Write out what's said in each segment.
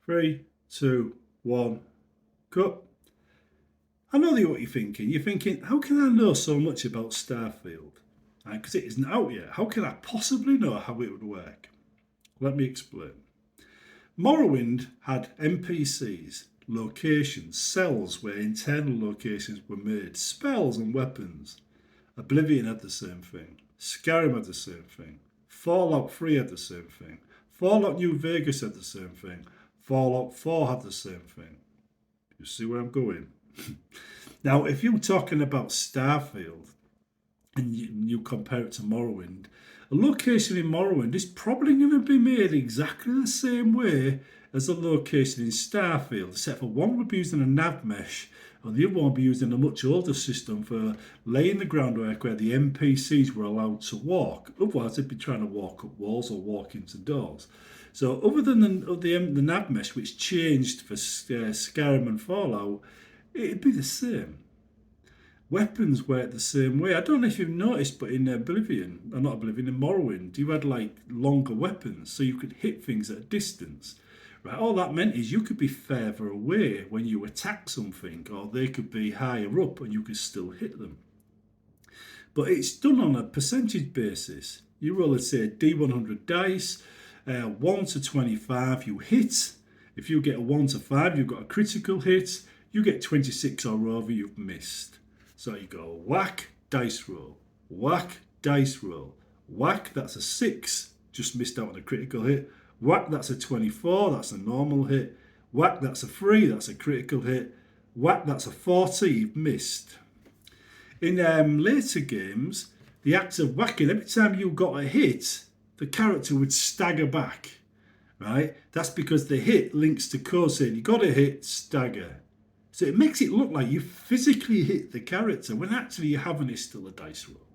3, 2, 1, cut. I know what you're thinking. You're thinking, how can I know so much about Starfield? Because it isn't out yet. How can I possibly know how it would work? Let me explain. Morrowind had NPCs, locations, cells where internal locations were made, spells and weapons. Oblivion had the same thing. Skyrim had the same thing. Fallout 3 had the same thing. Fallout New Vegas had the same thing. Fallout 4 had the same thing. You see where I'm going? Now, if you're talking about Starfield and you compare it to Morrowind, a location in Morrowind is probably going to be made exactly the same way as a location in Starfield, except for one would be using a nav mesh and the other one would be using a much older system for laying the groundwork where the NPCs were allowed to walk. Otherwise, they'd be trying to walk up walls or walk into doors. So, other than the nav mesh, which changed for Skyrim and Fallout, it'd be the same. Weapons work the same way. I don't know if you've noticed, but in Oblivion, or not Oblivion, in Morrowind, you had like longer weapons, so you could hit things at a distance. Right, all that meant is you could be further away when you attack something, or they could be higher up and you could still hit them. But it's done on a percentage basis. You roll, let's say, D100 dice, 1 to 25, you hit. If you get a 1 to 5, you've got a critical hit. You get 26 or over, you've missed. So you go whack, dice roll, whack, dice roll, whack, that's a 6, just missed out on a critical hit. Whack, that's a 24, that's a normal hit. Whack, that's a 3, that's a critical hit. Whack, that's a 40, you've missed. In later games, the act of whacking, every time you got a hit, the character would stagger back, right? That's because the hit links to code saying you got a hit, stagger. So it makes it look like you physically hit the character when actually you haven't. It's still a dice roll.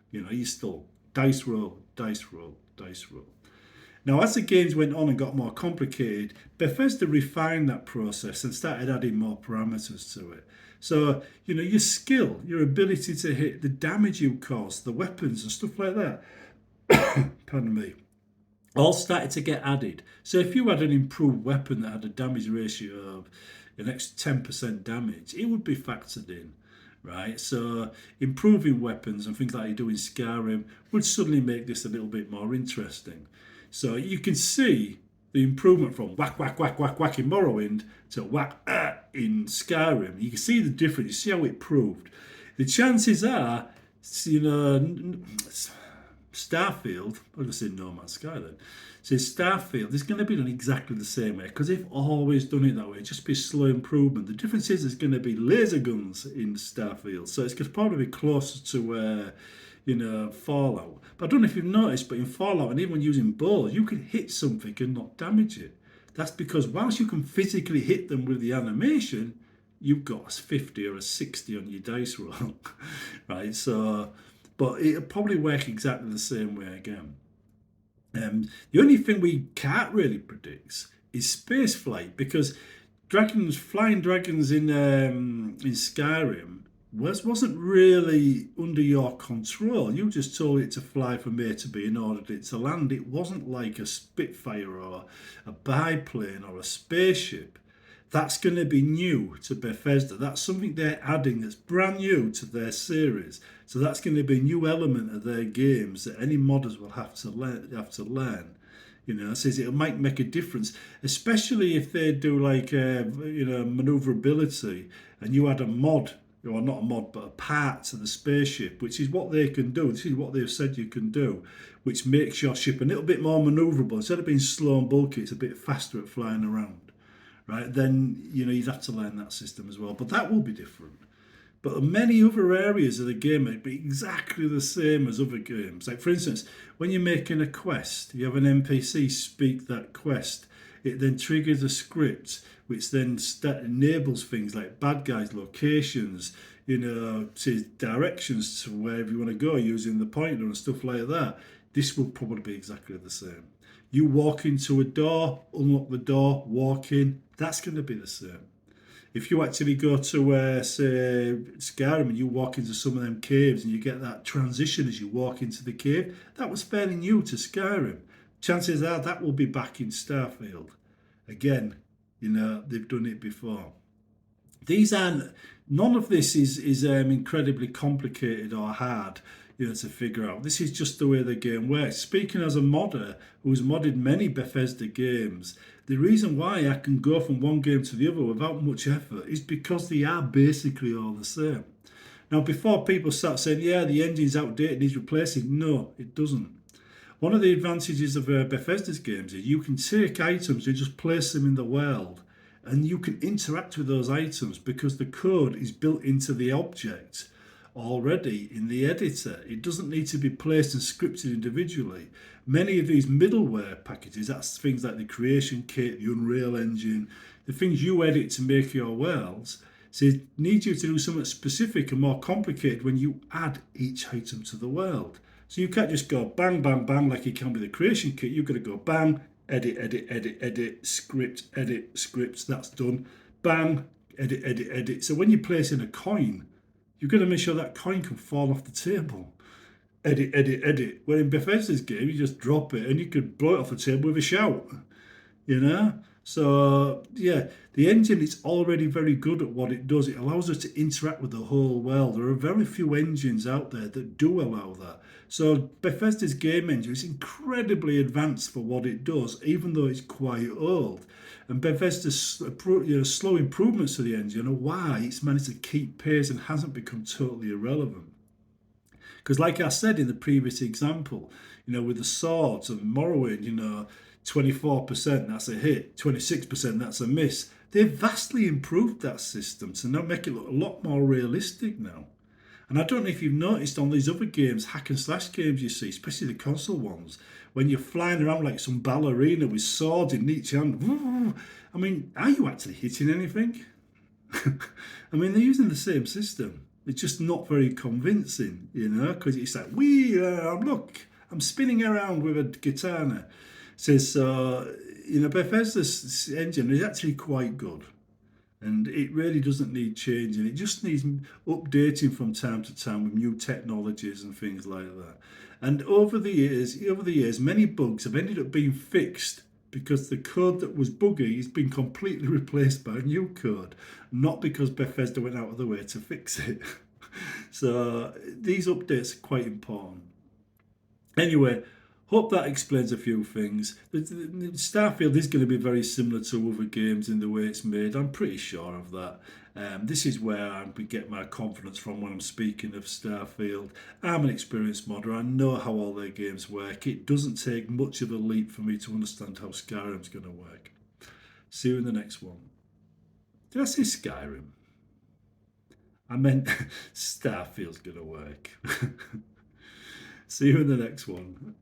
You know, you still dice roll, dice roll, dice roll. Now, as the games went on and got more complicated, Bethesda refined that process and started adding more parameters to it. So, you know, your skill, your ability to hit, the damage you cause, the weapons and stuff like that, pardon me, all started to get added. So if you had an improved weapon that had a damage ratio of an extra 10% damage, it would be factored in, right? So improving weapons and things like you do in Skyrim would suddenly make this a little bit more interesting. So you can see the improvement from whack, whack, whack, whack, whack in Morrowind to whack in Skyrim. You can see the difference. You see how it proved. The chances are, you know, Starfield, I'm going to say No Man's Sky then. So Starfield is going to be done exactly the same way because they've always done it that way. Just be slow improvement. The difference is there's going to be laser guns in Starfield, so it's going to probably be closer to Fallout. But I don't know if you've noticed, but in Fallout and even when using bows, you can hit something and not damage it. That's because whilst you can physically hit them with the animation, you've got a 50 or a 60 on your dice roll, right? So, but it'll probably work exactly the same way again. The only thing we can't really predict is space flight because flying dragons in Skyrim wasn't really under your control. You just told it to fly from A to B and ordered it to land. It wasn't like a Spitfire or a biplane or a spaceship. That's going to be new to Bethesda. That's something they're adding that's brand new to their series. So that's going to be a new element of their games that any modders will have to learn. You know, it says it might make a difference, especially if they do like maneuverability, and you add a mod, or not a mod, but a part to the spaceship, which is what they can do. This is what they've said you can do, which makes your ship a little bit more maneuverable. Instead of being slow and bulky, it's a bit faster at flying around. Right, then you'd have to learn that system as well, but that will be different. But many other areas of the game might be exactly the same as other games. Like for instance, when you're making a quest, you have an NPC speak that quest. It then triggers a script, which then enables things like bad guys' locations, to directions to wherever you want to go using the pointer and stuff like that. This will probably be exactly the same. You walk into a door, unlock the door, walk in, that's going to be the same. If you actually go to, say, Skyrim and you walk into some of them caves and you get that transition as you walk into the cave, that was fairly new to Skyrim. Chances are that will be back in Starfield. Again, they've done it before. These aren't. None of this is incredibly complicated or hard, to figure out. This is just the way the game works. Speaking as a modder who's modded many Bethesda games, the reason why I can go from one game to the other without much effort is because they are basically all the same. Now, before people start saying, "Yeah, the engine's outdated, needs replacing," no, it doesn't. One of the advantages of Bethesda's games is you can take items and just place them in the world, and you can interact with those items because the code is built into the object already in the editor. It doesn't need to be placed and scripted individually. Many of these middleware packages, that's things like the Creation Kit, the Unreal Engine, the things you edit to make your worlds, so it needs you to do something specific and more complicated when you add each item to the world. So you can't just go bang, bang, bang like you can with the Creation Kit. You've got to go bang, edit, edit, edit, edit, script, that's done. Bang, edit, edit, edit. So when you place in a coin, you've got to make sure that coin can fall off the table. Edit, edit, edit. Where in Bethesda's game, you just drop it and you could blow it off the table with a shout. So yeah, the engine is already very good at what it does. It allows us to interact with the whole world. There are very few engines out there that do allow that. So Bethesda's game engine is incredibly advanced for what it does, even though it's quite old. And Bethesda's slow improvements to the engine are why it's managed to keep pace and hasn't become totally irrelevant. Because like I said in the previous example, with the swords of Morrowind, 24%, that's a hit, 26%, that's a miss. They've vastly improved that system to now make it look a lot more realistic now. And I don't know if you've noticed on these other games, hack and slash games you see, especially the console ones, when you're flying around like some ballerina with swords in each hand. I mean, are you actually hitting anything? I mean, they're using the same system. It's just not very convincing, because it's like, look, I'm spinning around with a katana. So, Bethesda's engine is actually quite good. And it really doesn't need changing. It just needs updating from time to time with new technologies and things like that. And over the years, many bugs have ended up being fixed because the code that was buggy has been completely replaced by new code, not because Bethesda went out of the way to fix it. So these updates are quite important. Anyway, hope that explains a few things. Starfield is going to be very similar to other games in the way it's made. I'm pretty sure of that. This is where I get my confidence from when I'm speaking of Starfield. I'm an experienced modder. I know how all their games work. It doesn't take much of a leap for me to understand how Skyrim's going to work. See you in the next one. Did I say Skyrim? I meant Starfield's going to work. See you in the next one.